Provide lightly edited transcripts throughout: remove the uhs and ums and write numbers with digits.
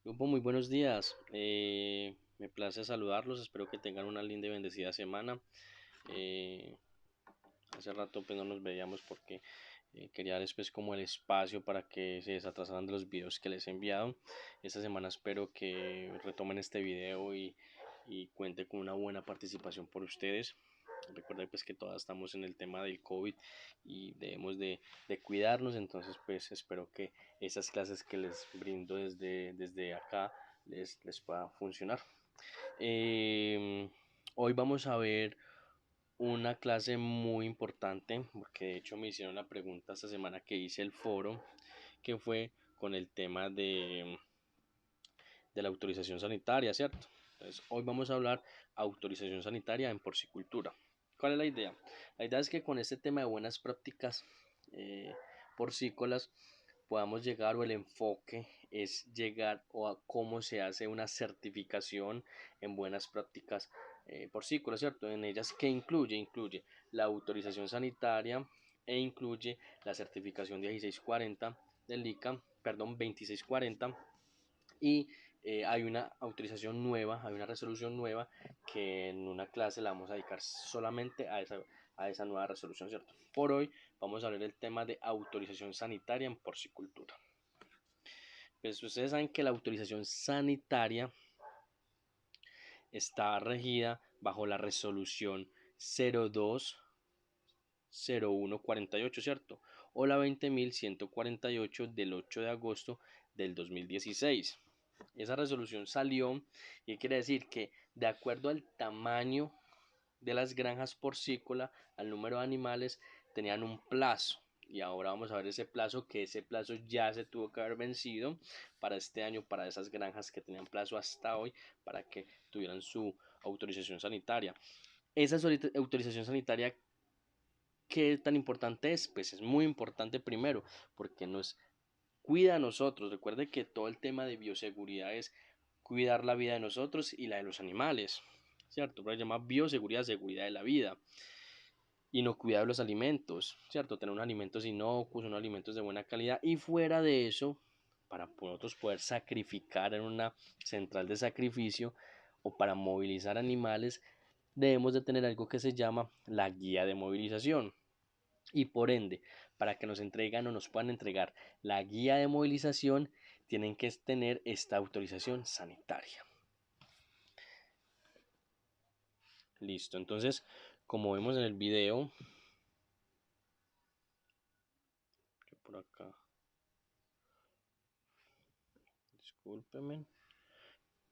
Grupo, muy buenos días. Me place saludarlos. Espero que tengan una linda y bendecida semana. Eh, Hace rato pues no nos veíamos porque quería darles pues como el espacio para que se desatrasaran de los videos que les he enviado. Esta semana espero que retomen este video y cuente con una buena participación por ustedes. Recuerden pues que todas estamos en el tema del COVID y debemos de cuidarnos, entonces pues espero que esas clases que les brindo desde acá les pueda funcionar. Eh, Hoy vamos a ver una clase muy importante, porque de hecho me hicieron la pregunta esta semana que hice el foro, que fue con el tema de la autorización sanitaria, ¿cierto? Entonces, hoy vamos a hablar autorización sanitaria en porcicultura. ¿Cuál es la idea? La idea es que con este tema de buenas prácticas porcícolas podamos llegar, o el enfoque es llegar a cómo se hace una certificación en buenas prácticas porcícolas, ¿cierto? En ellas, ¿qué incluye? Incluye la autorización sanitaria e incluye la certificación 1640 del ICA, perdón, 2640, y hay una autorización nueva, hay una resolución nueva que en una clase la vamos a dedicar solamente a esa nueva resolución, ¿cierto? Por hoy vamos a ver el tema de autorización sanitaria en porcicultura. Pues ustedes saben que la autorización sanitaria está regida bajo la resolución 020148, ¿cierto? O la 20148 del 8 de agosto del 2016. Esa resolución salió y quiere decir que de acuerdo al tamaño de las granjas porcícola, al número de animales, tenían un plazo. Y ahora vamos a ver ese plazo, que ese plazo ya se tuvo que haber vencido para este año, para esas granjas que tenían plazo hasta hoy, para que tuvieran su autorización sanitaria. Esa autorización sanitaria, ¿qué tan importante es? Pues es muy importante primero, porque nos cuida a nosotros. Recuerde que todo el tema de bioseguridad es cuidar la vida de nosotros y la de los animales, ¿cierto? Pero se llama bioseguridad, seguridad de la vida. Inocuidad de los alimentos, ¿cierto? Tener unos alimentos inocuos, unos alimentos de buena calidad, y fuera de eso, para nosotros poder sacrificar en una central de sacrificio o para movilizar animales, debemos de tener algo que se llama la guía de movilización. Y por ende, para que nos entregan o nos puedan entregar la guía de movilización, tienen que tener esta autorización sanitaria. Listo, entonces, como vemos en el video, por acá, discúlpenme,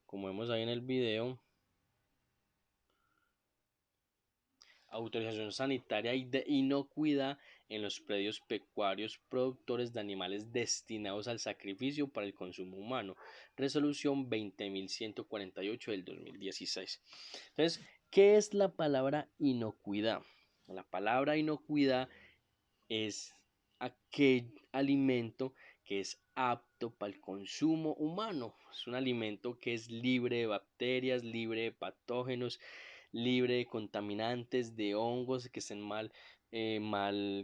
como vemos ahí en el video, autorización sanitaria y de inocuidad en los predios pecuarios productores de animales destinados al sacrificio para el consumo humano. Resolución 20.148 del 2016. Entonces, ¿qué es la palabra inocuidad? La palabra inocuidad es aquel alimento que es apto para el consumo humano. Es un alimento que es libre de bacterias, libre de patógenos, libre de contaminantes, de hongos, que estén mal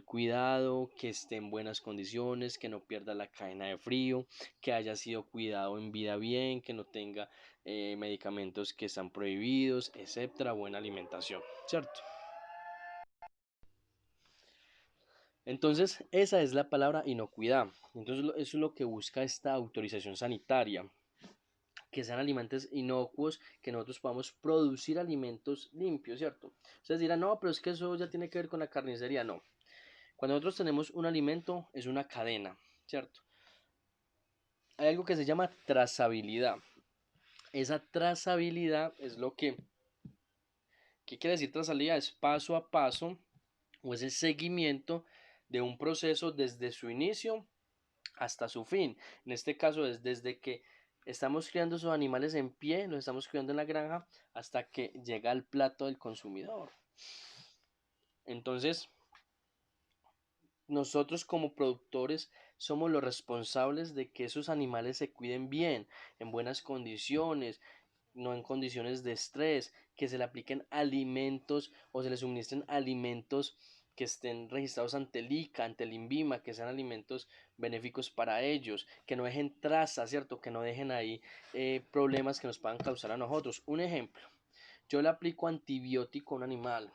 cuidado, que esté en buenas condiciones, que no pierda la cadena de frío, que haya sido cuidado en vida bien, que no tenga medicamentos que están prohibidos, etcétera, buena alimentación, ¿cierto? Entonces, esa es la palabra inocuidad. Entonces, eso es lo que busca esta autorización sanitaria, que sean alimentos inocuos, que nosotros podamos producir alimentos limpios, ¿cierto? Ustedes dirán, no, pero es que eso ya tiene que ver con la carnicería. No. Cuando nosotros tenemos un alimento, es una cadena, ¿cierto? Hay algo que se llama trazabilidad. Esa trazabilidad es lo que, ¿qué quiere decir trazabilidad? Es paso a paso, o es el seguimiento de un proceso desde su inicio hasta su fin. En este caso es desde que estamos criando esos animales en pie, los estamos criando en la granja, hasta que llega al plato del consumidor. Entonces, nosotros como productores somos los responsables de que esos animales se cuiden bien, en buenas condiciones, no en condiciones de estrés, que se le apliquen alimentos o se les suministren alimentos que estén registrados ante el ICA, ante el INVIMA, que sean alimentos benéficos para ellos, que no dejen trazas, ¿cierto? Que no dejen ahí problemas que nos puedan causar a nosotros. Un ejemplo, yo le aplico antibiótico a un animal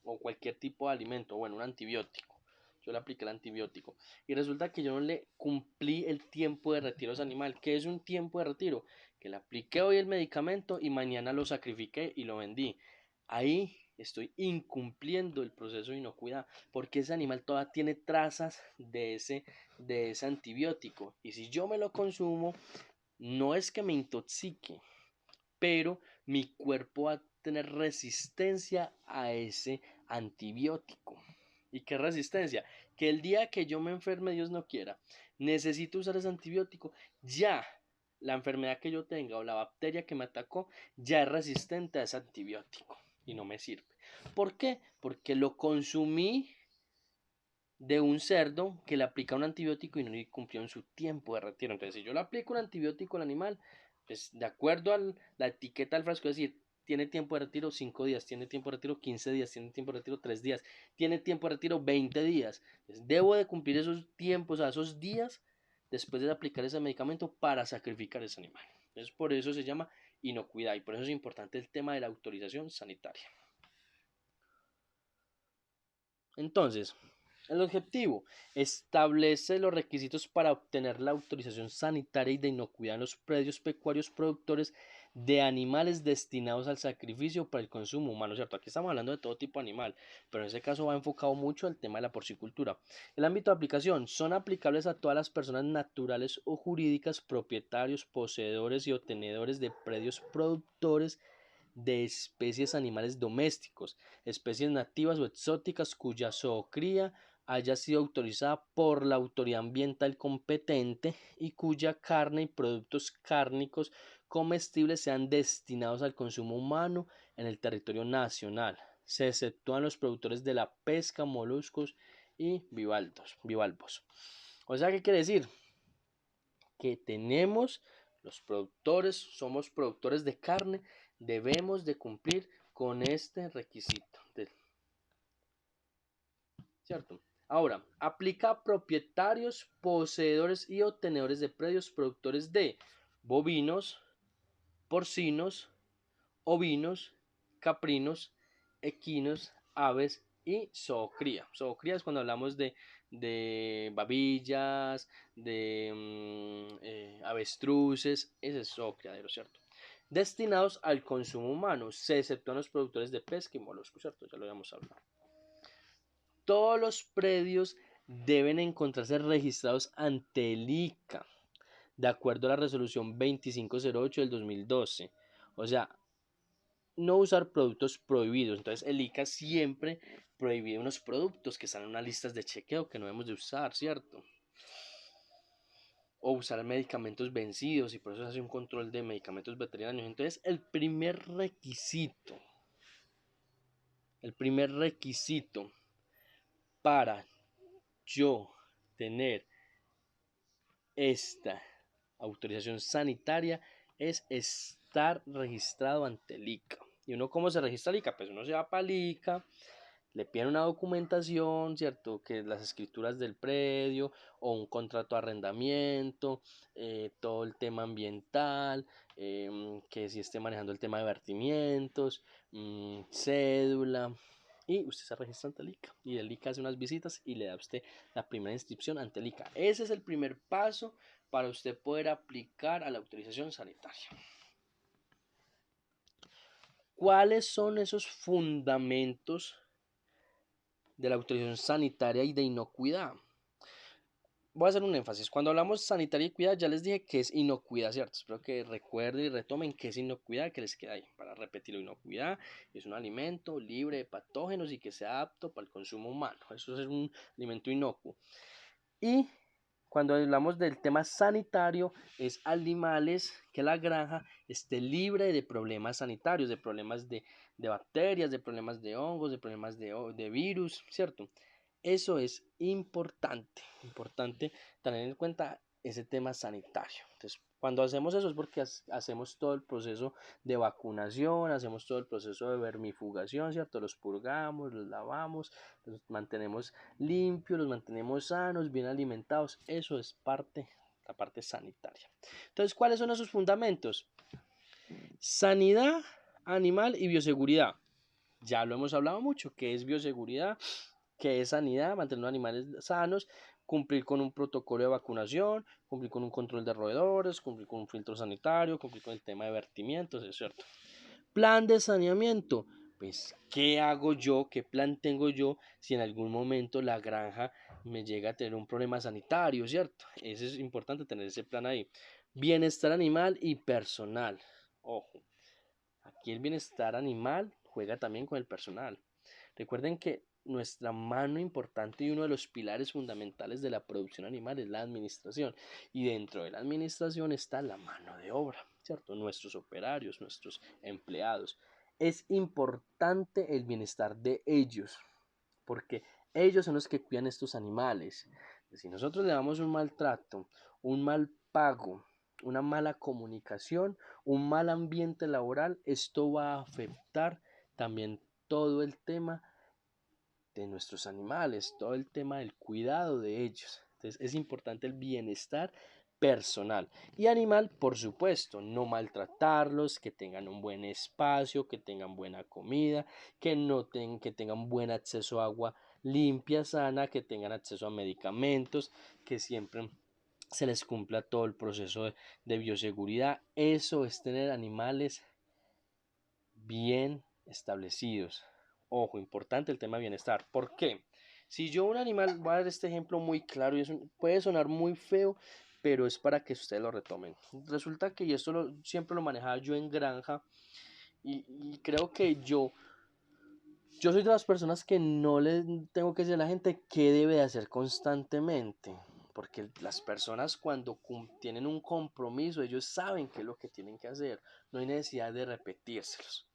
o cualquier tipo de alimento, bueno, un antibiótico. Yo le apliqué el antibiótico y resulta que yo no le cumplí el tiempo de retiro a ese animal. ¿Qué es un tiempo de retiro? Que le apliqué hoy el medicamento y mañana lo sacrifiqué y lo vendí. Ahí estoy incumpliendo el proceso de inocuidad porque ese animal todavía tiene trazas de ese antibiótico y si yo me lo consumo no es que me intoxique, pero mi cuerpo va a tener resistencia a ese antibiótico. ¿Y qué resistencia? Que el día que yo me enferme, Dios no quiera, necesito usar ese antibiótico, ya la enfermedad que yo tenga o la bacteria que me atacó ya es resistente a ese antibiótico y no me sirve. ¿Por qué? Porque lo consumí de un cerdo que le aplica un antibiótico y no cumplió en su tiempo de retiro. Entonces, si yo le aplico un antibiótico al animal, pues de acuerdo a la etiqueta del frasco, es decir, tiene tiempo de retiro 5 días, tiene tiempo de retiro 15 días, tiene tiempo de retiro 3 días, tiene tiempo de retiro 20 días. Entonces, debo de cumplir esos tiempos, a esos días, después de aplicar ese medicamento para sacrificar ese animal. Entonces, por eso se llama inocuidad y por eso es importante el tema de la autorización sanitaria. Entonces, el objetivo establece los requisitos para obtener la autorización sanitaria y de inocuidad en los predios pecuarios productores de animales destinados al sacrificio para el consumo humano, ¿cierto? Aquí estamos hablando de todo tipo de animal, pero en ese caso va enfocado mucho al tema de la porcicultura. El ámbito de aplicación son aplicables a todas las personas naturales o jurídicas, propietarios, poseedores y obtenedores de predios productores de especies animales domésticos, especies nativas o exóticas cuya zoocría haya sido autorizada por la autoridad ambiental competente y cuya carne y productos cárnicos comestibles sean destinados al consumo humano en el territorio nacional. Se exceptúan los productores de la pesca, moluscos y bivalvos. O sea, ¿qué quiere decir? Que tenemos los productores, somos productores de carne, debemos de cumplir con este requisito, ¿cierto? Ahora, aplica a propietarios, poseedores y obtenedores de predios productores de bovinos, porcinos, ovinos, caprinos, equinos, aves y zoocría. Zoocría es cuando hablamos de babillas, de avestruces, ese es zoocriadero, ¿cierto? Destinados al consumo humano, se exceptúan los productores de pesca y moluscos, ¿cierto? Ya lo habíamos hablado. Todos los predios deben encontrarse registrados ante el ICA, de acuerdo a la resolución 2508 del 2012. O sea, no usar productos prohibidos. Entonces el ICA siempre prohíbe unos productos que están en unas listas de chequeo que no debemos de usar, ¿cierto? O usar medicamentos vencidos y por eso se hace un control de medicamentos veterinarios. Entonces el primer requisito para yo tener esta autorización sanitaria es estar registrado ante el ICA. ¿Y uno cómo se registra el ICA? Pues uno se va para el ICA, le piden una documentación, ¿cierto? Que las escrituras del predio o un contrato de arrendamiento, todo el tema ambiental, que si esté manejando el tema de vertimientos, cédula. Y usted se registra ante el ICA y el ICA hace unas visitas y le da a usted la primera inscripción ante el ICA. Ese es el primer paso para usted poder aplicar a la autorización sanitaria. ¿Cuáles son esos fundamentos de la autorización sanitaria y de inocuidad? Voy a hacer un énfasis. Cuando hablamos sanitaria y cuidado, ya les dije que es inocuidad, ¿cierto? Espero que recuerden y retomen qué es inocuidad, que les queda ahí. Para repetirlo, inocuidad es un alimento libre de patógenos y que sea apto para el consumo humano. Eso es un alimento inocuo. Y cuando hablamos del tema sanitario, es animales que la granja esté libre de problemas sanitarios, de problemas de bacterias, de problemas de hongos, de problemas de virus, ¿cierto? Eso es importante tener en cuenta ese tema sanitario. Entonces, Cuando hacemos eso es porque hacemos todo el proceso de vacunación, hacemos todo el proceso de vermifugación, ¿cierto? Los purgamos, los lavamos, los mantenemos limpios, los mantenemos sanos, bien alimentados. Eso es la parte sanitaria. Entonces, ¿cuáles son esos fundamentos? Sanidad animal y bioseguridad. Ya lo hemos hablado mucho, ¿qué es bioseguridad? ¿Qué es sanidad? Mantener los animales sanos, cumplir con un protocolo de vacunación, cumplir con un control de roedores, cumplir con un filtro sanitario, cumplir con el tema de vertimientos, es cierto. Plan de saneamiento. Pues, ¿qué hago yo? ¿Qué plan tengo yo si en algún momento la granja me llega a tener un problema sanitario, ¿cierto? Eso es importante tener ese plan ahí. Bienestar animal y personal. Ojo, aquí el bienestar animal juega también con el personal. Recuerden que nuestra mano importante y uno de los pilares fundamentales de la producción animal es la administración. Y dentro de la administración está la mano de obra, ¿cierto? Nuestros operarios, nuestros empleados. Es importante el bienestar de ellos, porque ellos son los que cuidan estos animales. Si nosotros le damos un maltrato, un mal pago, una mala comunicación, un mal ambiente laboral, esto va a afectar también todo el tema de nuestros animales, todo el tema del cuidado de ellos. Entonces es importante el bienestar personal y animal, por supuesto, no maltratarlos, que tengan un buen espacio, que tengan buena comida, que tengan buen acceso a agua limpia, sana, que tengan acceso a medicamentos, que siempre se les cumpla todo el proceso de bioseguridad. Eso es tener animales bien establecidos. Ojo, importante el tema de bienestar. ¿Por qué? Si yo un animal, voy a dar este ejemplo muy claro y puede sonar muy feo, pero es para que ustedes lo retomen. Resulta que, y esto siempre lo manejaba yo en granja, y creo que yo soy de las personas que no le tengo que decir a la gente qué debe de hacer constantemente. Porque las personas cuando tienen un compromiso, ellos saben qué es lo que tienen que hacer. No hay necesidad de repetírselos.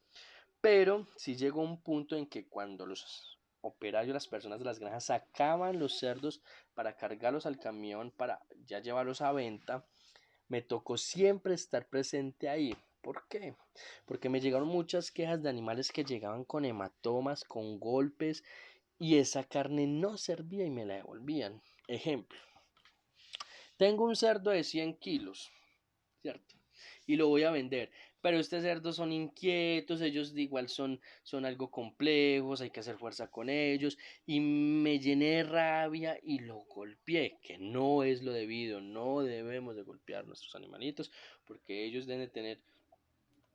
Pero sí llegó un punto en que cuando los operarios, las personas de las granjas sacaban los cerdos para cargarlos al camión, para ya llevarlos a venta, me tocó siempre estar presente ahí. ¿Por qué? Porque me llegaron muchas quejas de animales que llegaban con hematomas, con golpes, y esa carne no servía y me la devolvían. Ejemplo, tengo un cerdo de 100 kilos, ¿cierto? Y lo voy a vender. Pero estos cerdos son inquietos, ellos de igual son algo complejos, hay que hacer fuerza con ellos. Y me llené de rabia y lo golpeé, que no es lo debido, no debemos de golpear a nuestros animalitos, porque ellos deben de tener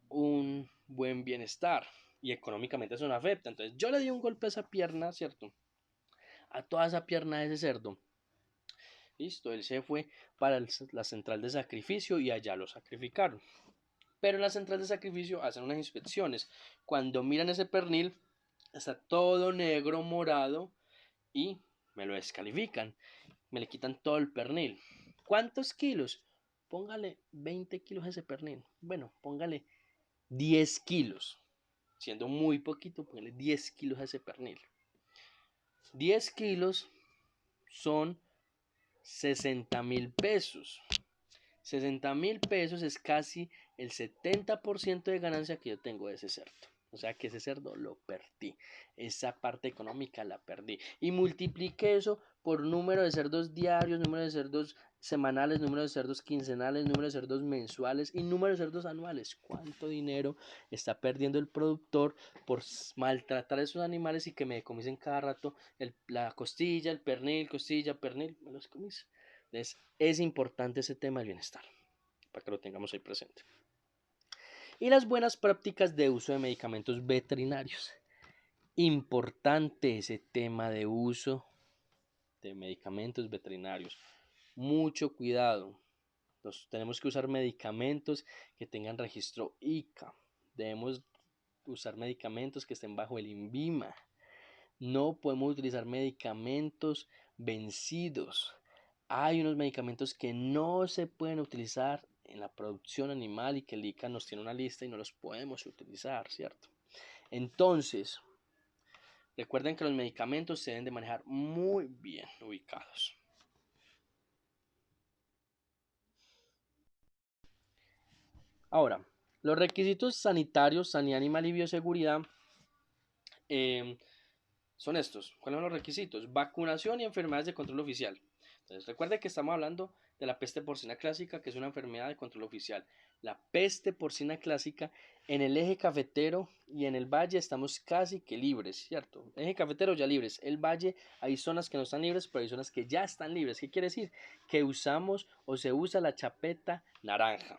un buen bienestar y económicamente eso no afecta. Entonces yo le di un golpe a esa pierna, ¿cierto? A toda esa pierna de ese cerdo. Listo, él se fue para la central de sacrificio y allá lo sacrificaron. Pero en la central de sacrificio hacen unas inspecciones. Cuando miran ese pernil, está todo negro, morado, y me lo descalifican. Me le quitan todo el pernil. ¿Cuántos kilos? Póngale 20 kilos a ese pernil. Bueno, póngale 10 kilos. Siendo muy poquito, póngale 10 kilos a ese pernil. 10 kilos son 60.000 pesos. 60.000 pesos es casi el 70% de ganancia que yo tengo de ese cerdo. O sea que ese cerdo lo perdí. Esa parte económica la perdí. Y multipliqué eso por número de cerdos diarios, número de cerdos semanales, número de cerdos quincenales, número de cerdos mensuales y número de cerdos anuales. ¿Cuánto dinero está perdiendo el productor por maltratar a esos animales y que me decomisen cada rato la costilla, el pernil, costilla, pernil? Me los comisen. Entonces, es importante ese tema del bienestar, para que lo tengamos ahí presente. Y las buenas prácticas de uso de medicamentos veterinarios. Importante ese tema de uso de medicamentos veterinarios. Mucho cuidado. Tenemos que usar medicamentos que tengan registro ICA. Debemos usar medicamentos que estén bajo el INVIMA. No podemos utilizar medicamentos vencidos. Hay unos medicamentos que no se pueden utilizar en la producción animal y que el ICA nos tiene una lista y no los podemos utilizar, ¿cierto? Entonces, recuerden que los medicamentos se deben de manejar muy bien ubicados. Ahora, los requisitos sanitarios, sanidad animal y bioseguridad son estos. ¿Cuáles son los requisitos? Vacunación y enfermedades de control oficial. Entonces, recuerde que estamos hablando de la peste porcina clásica, que es una enfermedad de control oficial. La peste porcina clásica, en el eje cafetero y en el valle estamos casi que libres, ¿cierto? Eje cafetero ya libres. El valle hay zonas que no están libres, pero hay zonas que ya están libres. ¿Qué quiere decir? Que usamos o se usa la chapeta naranja.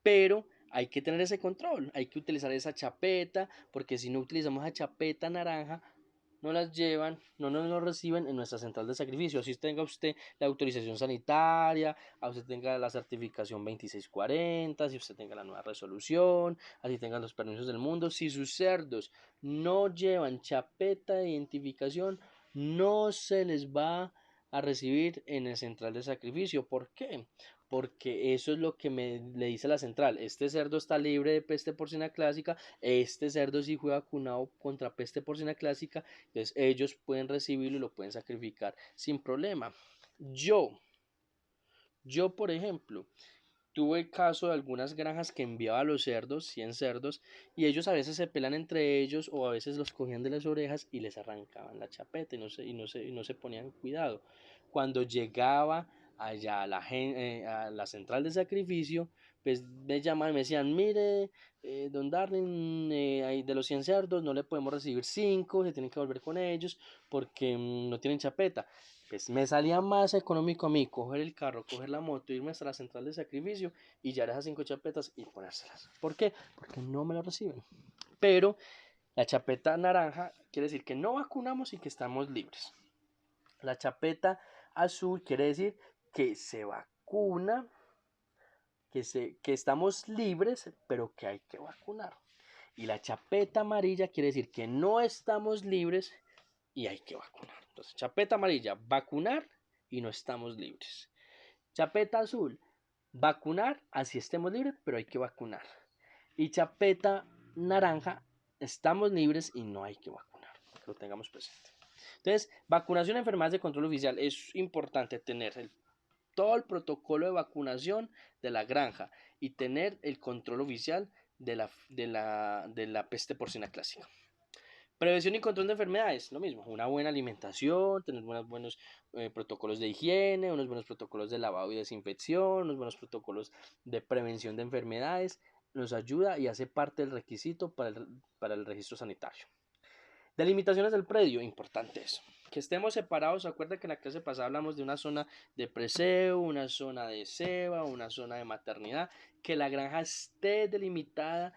Pero hay que tener ese control, hay que utilizar esa chapeta, porque si no utilizamos esa chapeta naranja, no las llevan, no nos lo reciben en nuestra central de sacrificio. Así tenga usted la autorización sanitaria, a usted tenga la certificación 2640, si usted tenga la nueva resolución, así tenga los permisos del mundo. Si sus cerdos no llevan chapeta de identificación, no se les va a recibir en el central de sacrificio. ¿Por qué? Porque eso es lo que le dice la central. Este cerdo está libre de peste porcina clásica, este cerdo sí fue vacunado contra peste porcina clásica, entonces ellos pueden recibirlo y lo pueden sacrificar sin problema. Yo por ejemplo, tuve el caso de algunas granjas que enviaba a los cerdos, 100 cerdos, y ellos a veces se pelan entre ellos o a veces los cogían de las orejas y les arrancaban la chapeta y no se ponían cuidado. Cuando llegaba allá a la central de sacrificio, pues me llamaban y me decían, mire, don Darling, de los 100 cerdos no le podemos recibir 5, se tienen que volver con ellos porque no tienen chapeta. Pues me salía más económico a mí coger el carro, coger la moto, irme hasta la central de sacrificio y ya esas 5 chapetas y ponérselas. ¿Por qué? Porque no me lo reciben. Pero la chapeta naranja quiere decir que no vacunamos y que estamos libres. La chapeta azul quiere decir que se vacuna, que estamos libres, pero que hay que vacunar. Y la chapeta amarilla quiere decir que no estamos libres y hay que vacunar. Entonces, chapeta amarilla, vacunar y no estamos libres. Chapeta azul, vacunar, así estemos libres, pero hay que vacunar. Y chapeta naranja, estamos libres y no hay que vacunar. Que lo tengamos presente. Entonces, vacunación de enfermedades de control oficial. Es importante tener todo el protocolo de vacunación de la granja y tener el control oficial de la peste porcina clásica. Prevención y control de enfermedades, lo mismo, una buena alimentación, tener buenos protocolos de higiene, unos buenos protocolos de lavado y desinfección, unos buenos protocolos de prevención de enfermedades, nos ayuda y hace parte del requisito para el registro sanitario. Delimitaciones del predio, importante eso. Que estemos separados, acuerda que en la clase pasada hablamos de una zona de preseo, una zona de ceba, una zona de maternidad, que la granja esté delimitada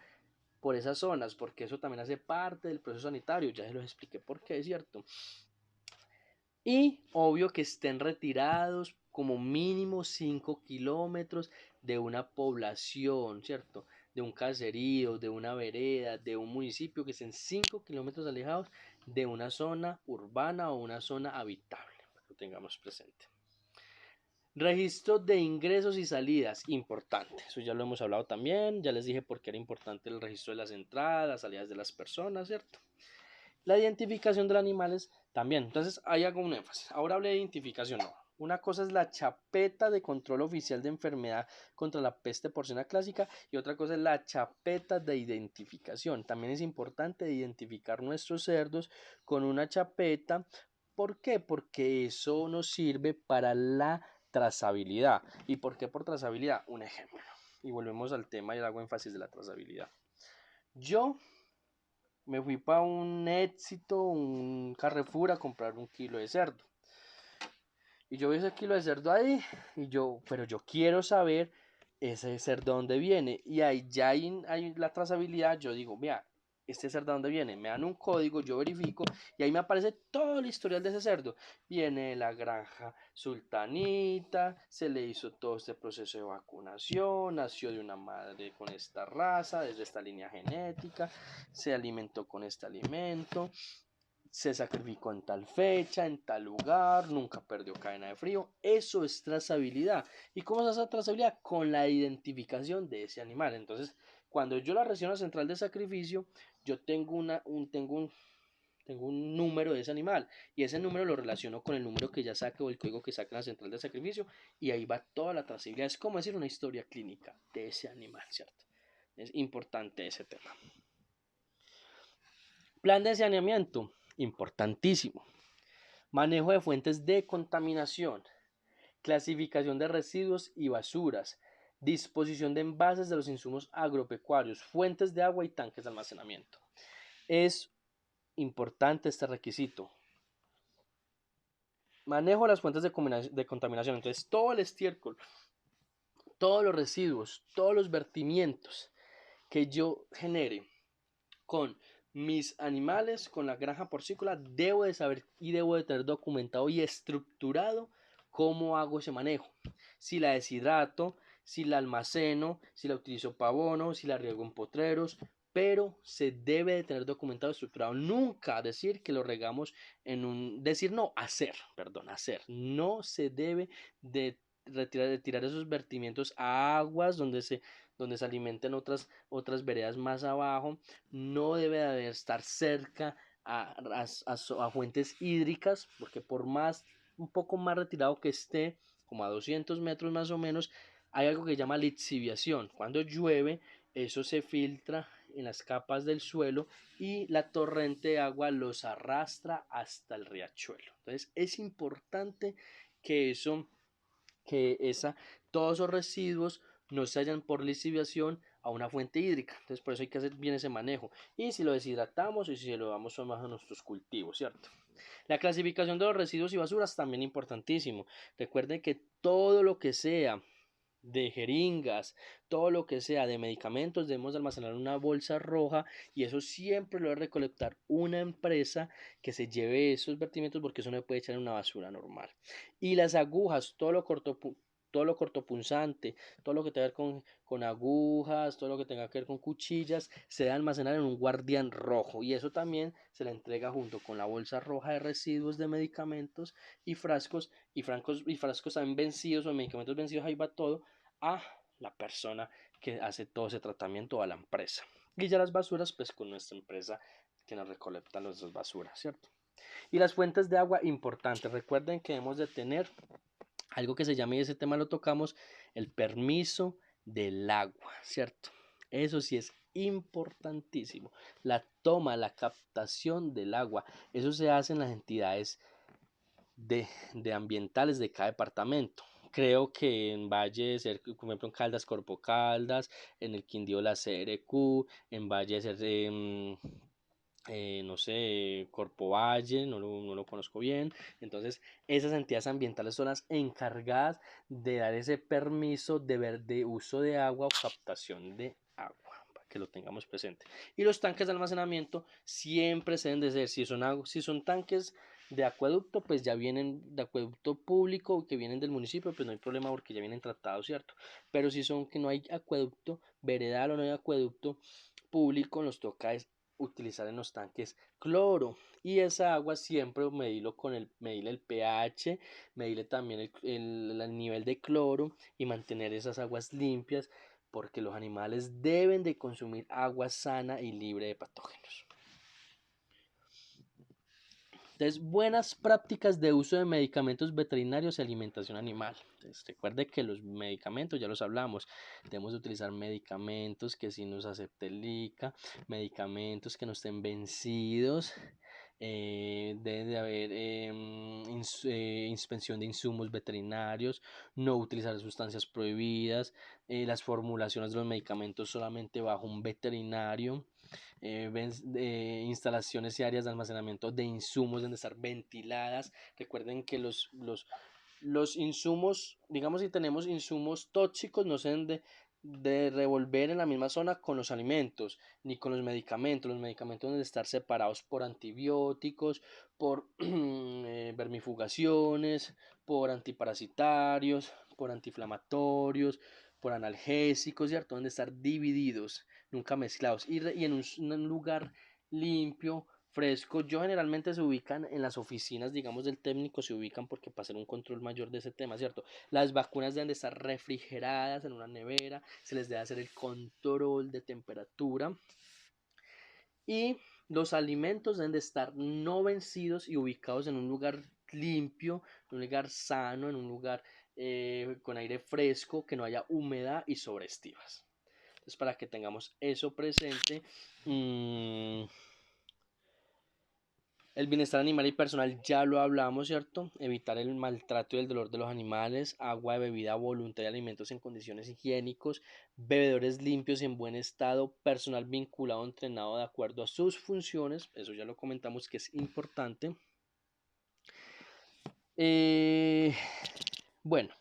por esas zonas, porque eso también hace parte del proceso sanitario, ya se los expliqué por qué, es cierto. Y obvio que estén retirados como mínimo 5 kilómetros de una población, ¿cierto? De un caserío, de una vereda, de un municipio, que estén 5 kilómetros alejados de una zona urbana o una zona habitable, para que lo tengamos presente. Registro de ingresos y salidas, importante. Eso ya lo hemos hablado también. Ya les dije por qué era importante el registro de las entradas, las salidas de las personas, ¿cierto? La identificación de los animales también. Entonces, ahí hago un énfasis. Ahora hablé de identificación, no. Una cosa es la chapeta de control oficial de enfermedad contra la peste porcina clásica y otra cosa es la chapeta de identificación. También es importante identificar nuestros cerdos con una chapeta. ¿Por qué? Porque eso nos sirve para la trazabilidad. ¿Y por qué por trazabilidad? Un ejemplo. Y volvemos al tema y hago énfasis de la trazabilidad. Yo me fui para un Éxito, un Carrefour a comprar un kilo de cerdo. Y yo vi ese kilo de cerdo ahí, pero yo quiero saber ese cerdo de dónde viene. Y ahí ya hay la trazabilidad. Yo digo, mira, este cerdo de dónde viene. Me dan un código, yo verifico y ahí me aparece todo el historial de ese cerdo. Viene de la granja Sultanita, se le hizo todo este proceso de vacunación, nació de una madre con esta raza, desde esta línea genética, se alimentó con este alimento, se sacrificó en tal fecha, en tal lugar, nunca perdió cadena de frío. Eso es trazabilidad. ¿Y cómo se hace la trazabilidad? Con la identificación de ese animal. Entonces, cuando yo la recibo a la central de sacrificio, yo tengo un número de ese animal y ese número lo relaciono con el número que ya saque o el código que saque en la central de sacrificio y ahí va toda la trazabilidad. Es como decir una historia clínica de ese animal, ¿cierto? Es importante ese tema. Plan de saneamiento, importantísimo. Manejo de fuentes de contaminación, clasificación de residuos y basuras, disposición de envases de los insumos agropecuarios, fuentes de agua y tanques de almacenamiento. Es importante este requisito. Manejo de las fuentes de contaminación, entonces todo el estiércol, todos los residuos, todos los vertimientos que yo genere con mis animales, con la granja porcícola, debo de saber y debo de tener documentado y estructurado cómo hago ese manejo. Si la deshidrato, si la almaceno, si la utilizo para abono, si la riego en potreros, pero se debe de tener documentado, estructurado. Nunca decir que lo regamos en un... Decir no, hacer, perdón, hacer. No se debe de tirar esos vertimientos a aguas donde se alimenten otras veredas más abajo. No debe de estar cerca a fuentes hídricas, porque por más, un poco más retirado que esté, como a 200 metros más o menos, hay algo que se llama lixiviación. Cuando llueve, eso se filtra en las capas del suelo y la torrente de agua los arrastra hasta el riachuelo. Entonces es importante que todos esos residuos no se hallan por lixiviación a una fuente hídrica. Entonces por eso hay que hacer bien ese manejo. Y si lo deshidratamos y si lo damos a nuestros cultivos, ¿cierto? La clasificación de los residuos y basuras también importantísimo. Recuerden que todo lo que sea de jeringas, todo lo que sea de medicamentos, debemos almacenar en una bolsa roja y eso siempre lo debe recolectar una empresa que se lleve esos vertimientos porque eso no se puede echar en una basura normal. Y las agujas, todo lo cortopunzante, todo lo que tenga que ver con agujas, todo lo que tenga que ver con cuchillas, se debe almacenar en un guardián rojo y eso también se le entrega junto con la bolsa roja de residuos de medicamentos y frascos también vencidos o medicamentos vencidos, ahí va todo a la persona que hace todo ese tratamiento o a la empresa. Y ya las basuras, pues con nuestra empresa que nos recolecta nuestras basuras, ¿cierto? Y las fuentes de agua, importantes. Recuerden que debemos de tener algo que se llama, y ese tema lo tocamos, el permiso del agua, ¿cierto? Eso sí es importantísimo. La toma, la captación del agua. Eso se hace en las entidades de ambientales de cada departamento. Creo que en Valle de Ser, por ejemplo en Caldas, Corpo Caldas, en el Quindío la CRQ, en Valle de Ser, no sé, Corpo Valle, no lo conozco bien. Entonces, esas entidades ambientales son las encargadas de dar ese permiso de uso de agua o captación de agua, para que lo tengamos presente. Y los tanques de almacenamiento siempre se deben de ser, si son tanques de acueducto, pues ya vienen de acueducto público, que vienen del municipio, pues no hay problema porque ya vienen tratados, ¿cierto? Pero si son que no hay acueducto veredal o no hay acueducto público, nos toca utilizar en los tanques cloro y esa agua siempre medirle el pH, medirle también el nivel de cloro y mantener esas aguas limpias porque los animales deben de consumir agua sana y libre de patógenos. Entonces, buenas prácticas de uso de medicamentos veterinarios y alimentación animal. Entonces, recuerde que los medicamentos, ya los hablamos, debemos utilizar medicamentos que sí nos acepte el ICA, medicamentos que no estén vencidos, debe de haber inspección de insumos veterinarios, no utilizar sustancias prohibidas, las formulaciones de los medicamentos solamente bajo un veterinario, instalaciones y áreas de almacenamiento de insumos deben estar ventiladas. Recuerden que los insumos, digamos si tenemos insumos tóxicos, no se deben de revolver en la misma zona con los alimentos ni con los medicamentos. Los medicamentos deben estar separados por antibióticos, por vermifugaciones, por antiparasitarios, por antiinflamatorios, por analgésicos, ¿cierto? Deben estar divididos, nunca mezclados y en un lugar limpio, fresco. Yo generalmente se ubican en las oficinas, digamos, del técnico, se ubican porque para hacer un control mayor de ese tema, ¿cierto? Las vacunas deben de estar refrigeradas en una nevera, se les debe hacer el control de temperatura y los alimentos deben de estar no vencidos y ubicados en un lugar limpio, en un lugar sano, en un lugar con aire fresco, que no haya humedad y sobreestivas. Entonces, para que tengamos eso presente. El bienestar animal y personal ya lo hablamos, ¿cierto? Evitar el maltrato y el dolor de los animales, agua de bebida voluntaria, alimentos en condiciones higiénicos, bebedores limpios y en buen estado, personal vinculado, entrenado de acuerdo a sus funciones, eso ya lo comentamos que es importante. Bueno,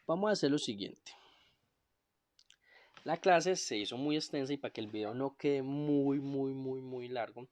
vamos a hacer lo siguiente. La clase se hizo muy extensa y para que el video no quede muy largo,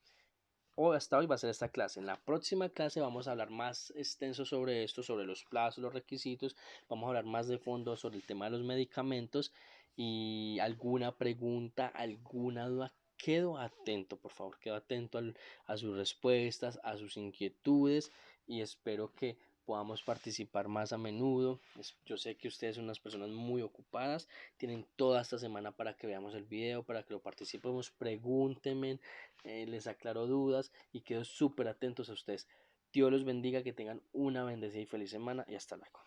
o hasta hoy va a ser esta clase. En la próxima clase vamos a hablar más extenso sobre esto, sobre los plazos, los requisitos. Vamos a hablar más de fondo sobre el tema de los medicamentos y alguna pregunta, alguna duda. Quedo atento, por favor, quedo atento a sus respuestas, a sus inquietudes y espero que podamos participar más a menudo. Yo sé que ustedes son unas personas muy ocupadas, tienen toda esta semana para que veamos el video, para que lo participemos, pregúntenme, les aclaro dudas y quedo súper atentos a ustedes. Dios los bendiga, que tengan una bendecida y feliz semana y hasta luego.